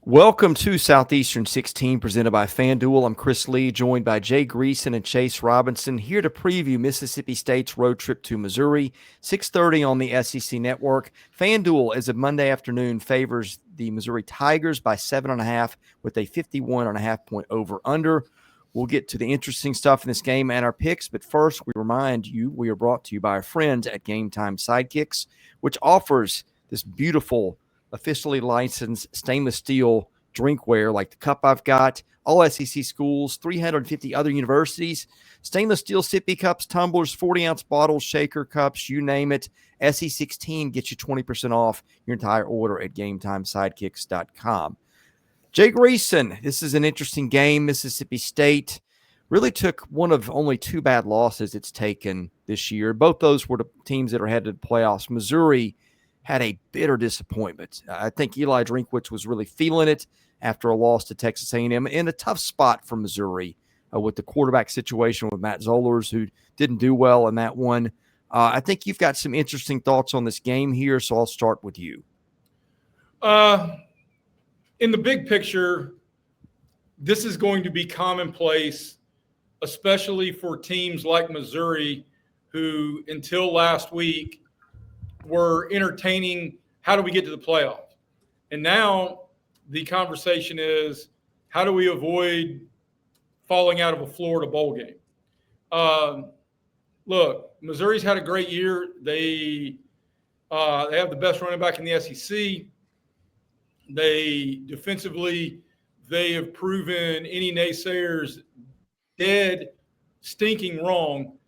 Welcome to Southeastern 16, presented by FanDuel. I'm Chris Lee, joined by Jay Greason and Chase Robinson, here to preview Mississippi State's road trip to Missouri, 6:30 on the SEC Network. FanDuel, as of Monday afternoon, favors the Missouri Tigers by 7.5 with a 51.5 point over-under. We'll get to the interesting stuff in this game and our picks, but first, we remind you we are brought to you by our friends at GameTime SIDEKICKS, which offers this beautiful officially licensed stainless steel drinkware like the cup I've got, all SEC schools, 350 other universities, stainless steel sippy cups, tumblers, 40-ounce bottles, shaker cups, you name it. SE16 gets you 20% off your entire order at GameTimeSidekicks.com. Jay Greason, this is an interesting game. Mississippi State really took one of only two bad losses it's taken this year. Both those were the teams that are headed to the playoffs. Missouri had a bitter disappointment. I think Eli Drinkwitz was really feeling it after a loss to Texas A&M, in a tough spot for Missouri with the quarterback situation with Matt Zollers, who didn't do well in that one. I think you've got some interesting thoughts on this game here, so I'll start with you. In the big picture, this is going to be commonplace, especially for teams like Missouri, who until last week were entertaining, how do we get to the playoffs? And now the conversation is, how do we avoid falling out of a Florida bowl game? Look, Missouri's had a great year. They have the best running back in the SEC. They defensively, they have proven any naysayers dead, stinking wrong.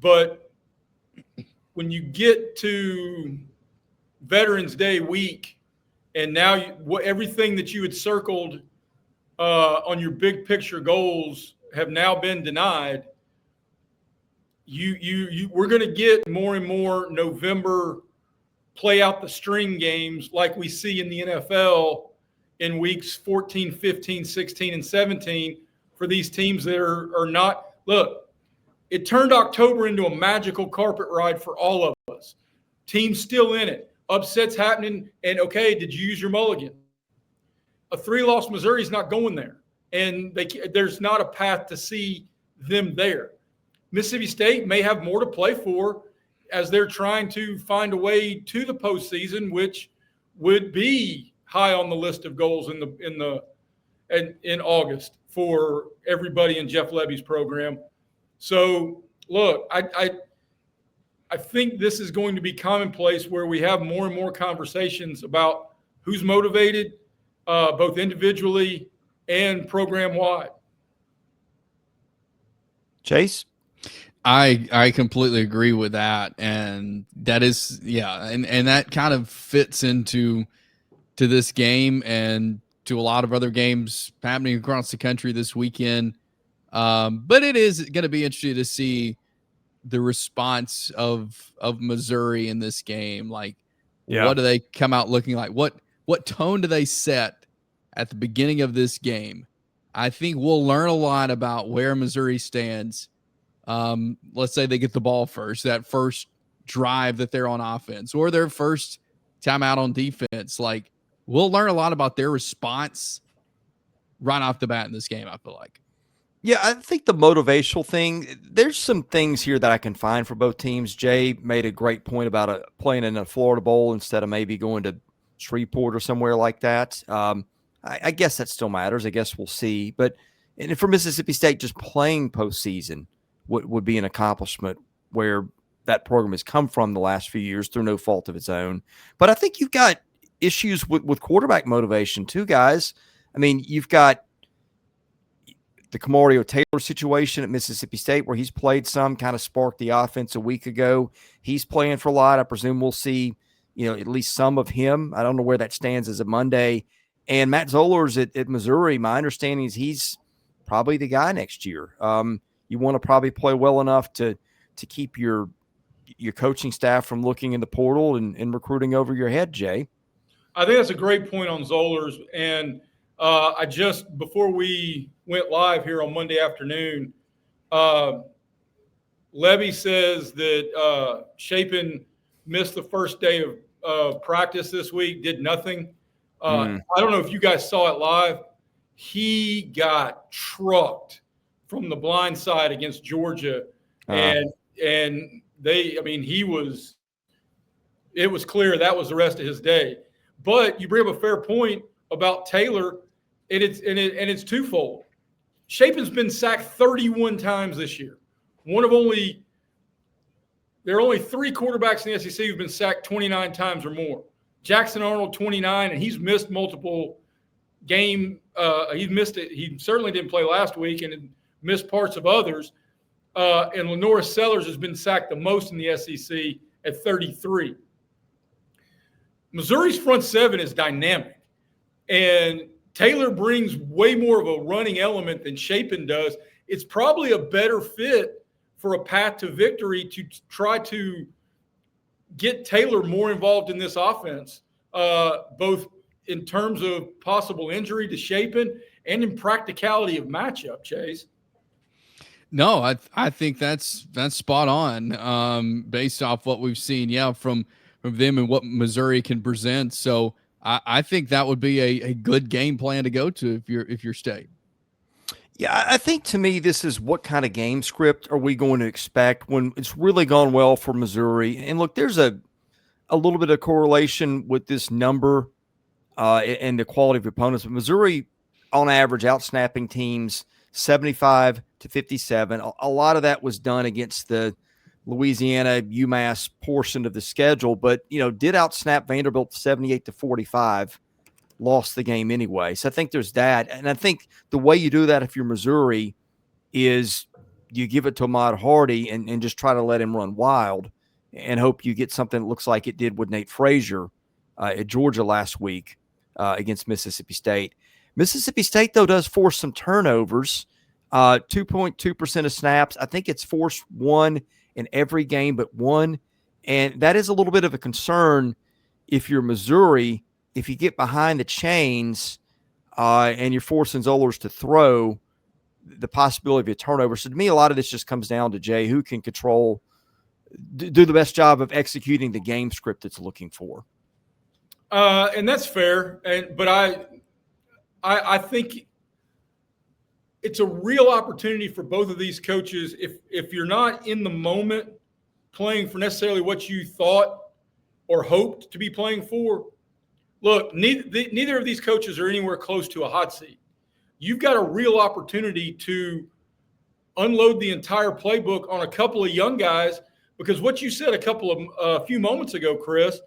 But when you get to Veterans Day week, and now everything that you had circled on your big picture goals have now been denied, we're going to get more and more November play out the string games like we see in the NFL in weeks 14, 15, 16, and 17 for these teams that are not – look, it turned October into a magical carpet ride for all of us. Teams still in it. Upsets happening. And, okay, did you use your mulligan? A 3-loss Missouri is not going there. And there's not a path to see them there. Mississippi State may have more to play for as they're trying to find a way to the postseason, which would be high on the list of goals in August for everybody in Jeff Lebby's program. So, look, I think this is going to be commonplace where we have more and more conversations about who's motivated, both individually and program-wide. Chase? I completely agree with that. And that is, and that kind of fits into this game and to a lot of other games happening across the country this weekend. But it is going to be interesting to see the response of Missouri in this game. Like, what do they come out looking like? What tone do they set at the beginning of this game? I think we'll learn a lot about where Missouri stands. Let's say they get the ball first, that first drive that they're on offense, or their first time out on defense. Like, we'll learn a lot about their response right off the bat in this game, I feel like. Yeah, I think the motivational thing, there's some things here that I can find for both teams. Jay made a great point about playing in a Florida Bowl instead of maybe going to Shreveport or somewhere like that. I guess that still matters. I guess we'll see. But and for Mississippi State, just playing postseason would be an accomplishment where that program has come from the last few years through no fault of its own. But I think you've got issues with quarterback motivation too, guys. I mean, you've got the Kamario Taylor situation at Mississippi State where he's played some, kind of sparked the offense a week ago. He's playing for a lot. I presume we'll see, at least some of him. I don't know where that stands as of Monday. And Matt Zollers at Missouri, my understanding is he's probably the guy next year. You want to probably play well enough to keep your coaching staff from looking in the portal and recruiting over your head, Jay. I think that's a great point on Zollers. And I just, before we went live here on Monday afternoon, Levy says that Shapen missed the first day of practice this week, did nothing. I don't know if you guys saw it live. He got trucked from the blind side against Georgia, and they, I mean, it was clear that was the rest of his day. But you bring up a fair point about Taylor, and it's twofold. Shapen's been sacked 31 times this year. There are only 3 quarterbacks in the SEC who've been sacked 29 times or more. Jackson Arnold, 29, and he's missed multiple game. He's missed it. He certainly didn't play last week and missed parts of others. And Lenora Sellers has been sacked the most in the SEC at 33. Missouri's front seven is dynamic, and Taylor brings way more of a running element than Shapen does. It's probably a better fit for a path to victory to try to get Taylor more involved in this offense, both in terms of possible injury to Shapen and in practicality of matchup, Chase. No, I think that's spot on, based off what we've seen, from them and what Missouri can present. So I think that would be a good game plan to go to if you're State. Yeah, I think to me this is what kind of game script are we going to expect when it's really gone well for Missouri. And look, there's a little bit of correlation with this number and the quality of opponents. But Missouri, on average, outsnapping teams 75 to 57. A lot of that was done against the Louisiana UMass portion of the schedule, but did outsnap Vanderbilt 78 to 45, lost the game anyway. So I think there's that. And I think the way you do that if you're Missouri is you give it to Ahmad Hardy and just try to let him run wild and hope you get something that looks like it did with Nate Frazier at Georgia last week against Mississippi State. Mississippi State, though, does force some turnovers, 2.2% of snaps. I think it's forced one in every game but one. And that is a little bit of a concern if you're Missouri, if you get behind the chains and you're forcing Zollers to throw, the possibility of a turnover. So to me, a lot of this just comes down to Jay, who can do the best job of executing the game script it's looking for. And that's fair. But I think it's a real opportunity for both of these coaches. If you're not in the moment playing for necessarily what you thought or hoped to be playing for, look, neither of these coaches are anywhere close to a hot seat. You've got a real opportunity to unload the entire playbook on a couple of young guys, because what you said a few moments ago, Chris,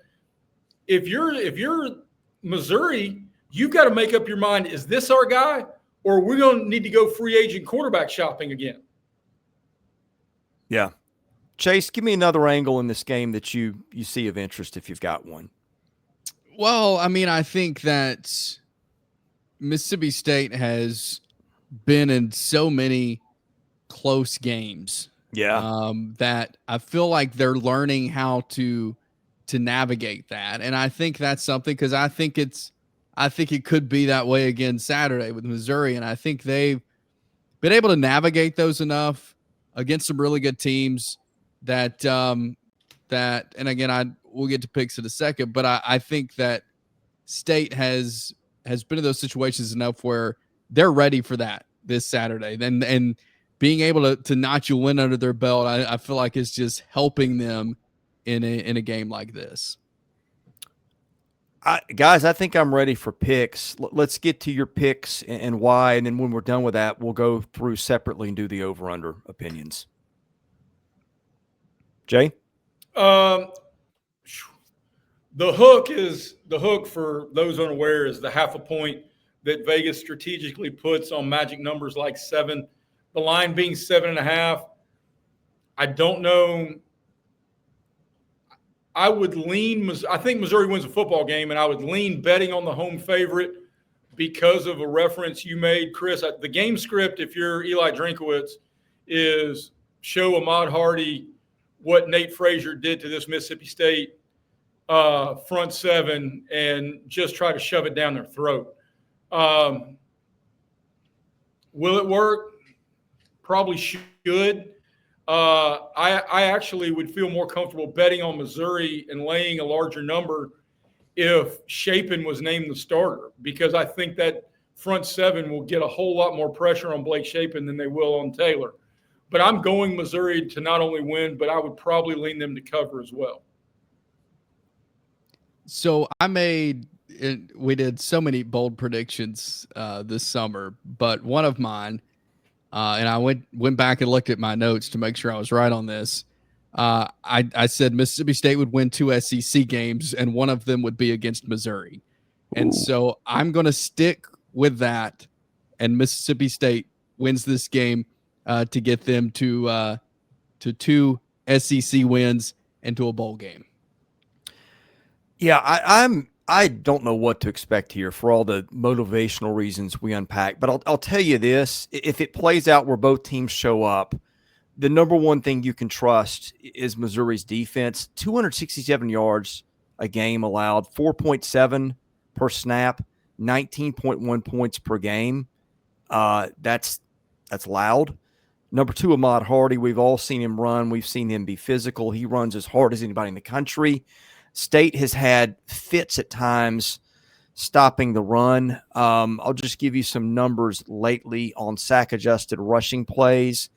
if you're Missouri, you've got to make up your mind, is this our guy, or we're going to need to go free agent quarterback shopping again? Yeah. Chase, give me another angle in this game that you see of interest if you've got one. Well, I mean, I think that Mississippi State has been in so many close games. Yeah. That I feel like they're learning how to navigate that. And I think that's something, because I think it could be that way again Saturday with Missouri. And I think they've been able to navigate those enough against some really good teams that, and again, we'll get to picks in a second, but I think that State has been in those situations enough where they're ready for that this Saturday. And being able to notch a win under their belt, I feel like it's just helping them in a game like this. Guys, I think I'm ready for picks. Let's get to your picks and why, and then when we're done with that, we'll go through separately and do the over-under opinions. Jay? The hook for those unaware is the half a point that Vegas strategically puts on magic numbers like 7. The line being 7.5. I don't know. I think Missouri wins a football game, and I would lean betting on the home favorite because of a reference you made, Chris. The game script, if you're Eli Drinkowitz, is show Ahmad Hardy what Nate Frazier did to this Mississippi State front seven and just try to shove it down their throat. Will it work? Probably should. I actually would feel more comfortable betting on Missouri and laying a larger number if Shapen was named the starter, because I think that front seven will get a whole lot more pressure on Blake Shapen than they will on Taylor. But I'm going Missouri to not only win, but I would probably lean them to cover as well. So we did so many bold predictions this summer, but one of mine, and I went back and looked at my notes to make sure I was right on this. I said Mississippi State would win 2 SEC games, and one of them would be against Missouri. And so I'm going to stick with that, and Mississippi State wins this game to get them to 2 SEC wins and to a bowl game. Yeah, I don't know what to expect here for all the motivational reasons we unpack, but I'll tell you this: if it plays out where both teams show up, the number one thing you can trust is Missouri's defense. 267 yards a game allowed, 4.7 per snap, 19.1 points per game. That's loud. Number 2, Ahmad Hardy. We've all seen him run. We've seen him be physical. He runs as hard as anybody in the country. State has had fits at times stopping the run. I'll just give you some numbers lately on sack-adjusted rushing plays.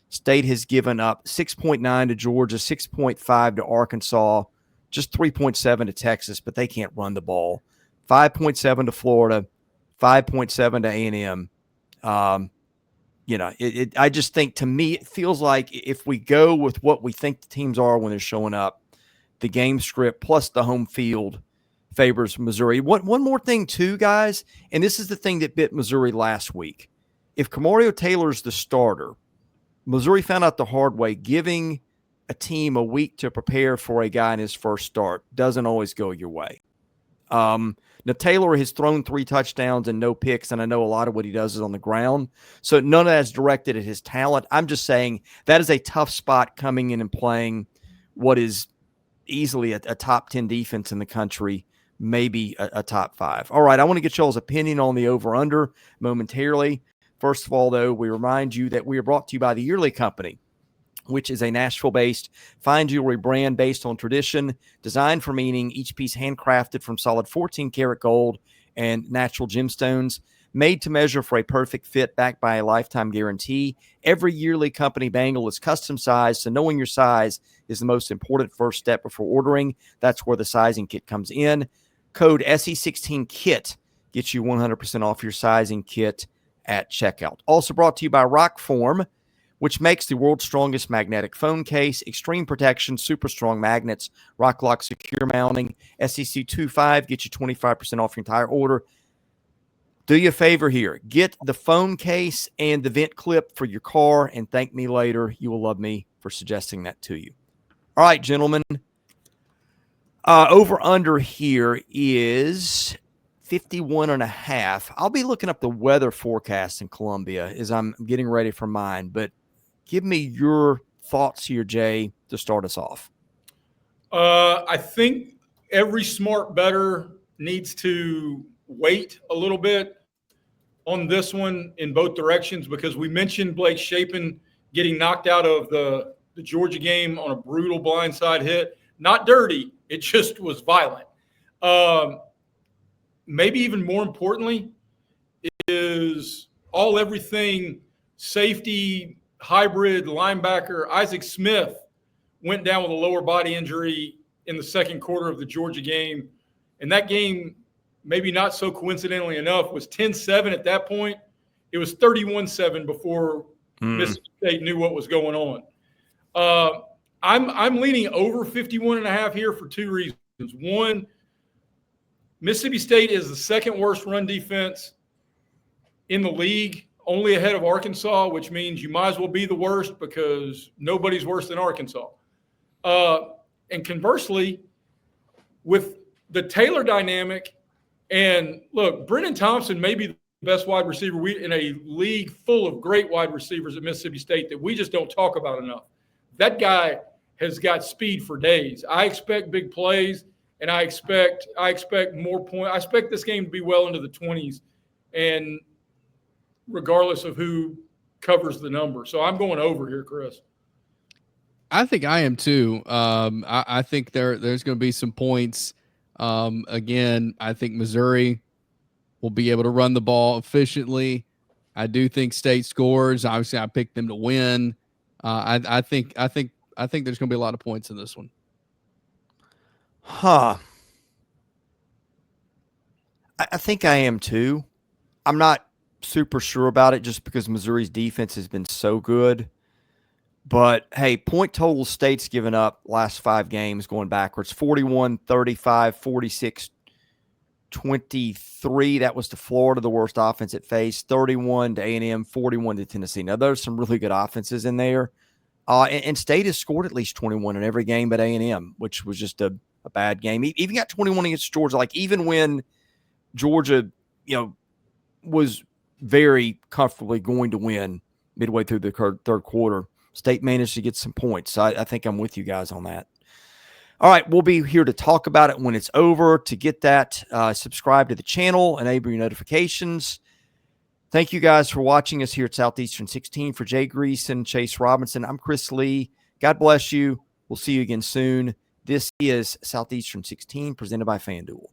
State has given up 6.9 to Georgia, 6.5 to Arkansas, just 3.7 to Texas, but they can't run the ball. 5.7 to Florida, 5.7 to A&M. I just think, to me, it feels like if we go with what we think the teams are when they're showing up, the game script plus the home field favors Missouri. One more thing, too, guys, and this is the thing that bit Missouri last week. If Kamario Taylor's the starter, Missouri found out the hard way, giving a team a week to prepare for a guy in his first start doesn't always go your way. Now, Taylor has thrown 3 touchdowns and no picks, and I know a lot of what he does is on the ground. So none of that's directed at his talent. I'm just saying that is a tough spot coming in and playing what is easily a top 10 defense in the country, maybe a top 5. All right, I want to get y'all's opinion on the over-under momentarily. First of all, though, we remind you that we are brought to you by the Yearly Company, which is a Nashville-based fine jewelry brand based on tradition, designed for meaning, each piece handcrafted from solid 14-karat gold and natural gemstones, made to measure for a perfect fit, backed by a lifetime guarantee. Every Yearly Company bangle is custom sized, so knowing your size is the most important first step before ordering. That's where the sizing kit comes in. Code SE16KIT gets you 100% off your sizing kit at checkout. Also brought to you by ROKFORM, which makes the world's strongest magnetic phone case, extreme protection, super strong magnets, rock lock secure mounting. SEC25 gets you 25% off your entire order. Do you a favor here. Get the phone case and the vent clip for your car and thank me later. You will love me for suggesting that to you. All right, gentlemen. Over under here is 51.5. I'll be looking up the weather forecast in Columbia as I'm getting ready for mine, but give me your thoughts here, Jay, to start us off. I think every smart bettor needs to wait a little bit on this one in both directions, because we mentioned Blake Shapen getting knocked out of the Georgia game on a brutal blindside hit. Not dirty. It just was violent. Maybe even more importantly is everything safety, hybrid, linebacker. Isaac Smith went down with a lower body injury in the second quarter of the Georgia game. And that game, maybe not so coincidentally enough, was 10-7 at that point. It was 31-7 before Mississippi State knew what was going on. I'm leaning over 51.5 here for 2 reasons. One, Mississippi State is the second worst run defense in the league, only ahead of Arkansas, which means you might as well be the worst because nobody's worse than Arkansas. And conversely, with the Taylor dynamic, and look, Brennan Thompson may be the best wide receiver in a league full of great wide receivers at Mississippi State that we just don't talk about enough. That guy has got speed for days. I expect big plays, and I expect more points. I expect this game to be well into the 20s, and regardless of who covers the number. So I'm going over here, Chris. I think I am too. I think there's going to be some points. Again, I think Missouri will be able to run the ball efficiently. I do think State scores. Obviously, I picked them to win. I think there's going to be a lot of points in this one. Huh. I think I am too. I'm not super sure about it just because Missouri's defense has been so good. But, hey, point total State's given up last 5 games going backwards. 41, 35, 46, 23. That was to Florida, the worst offense it faced. 31 to A&M, 41 to Tennessee. Now, there's some really good offenses in there. And State has scored at least 21 in every game but A&M, which was just a bad game. Even got 21 against Georgia. Like, even when Georgia, was very comfortably going to win midway through the third quarter, State managed to get some points. So I think I'm with you guys on that. All right, we'll be here to talk about it when it's over. To get that, subscribe to the channel, enable your notifications. Thank you guys for watching us here at Southeastern 16. For Jay Greason, Chase Robinson, I'm Chris Lee. God bless you. We'll see you again soon. This is Southeastern 16 presented by FanDuel.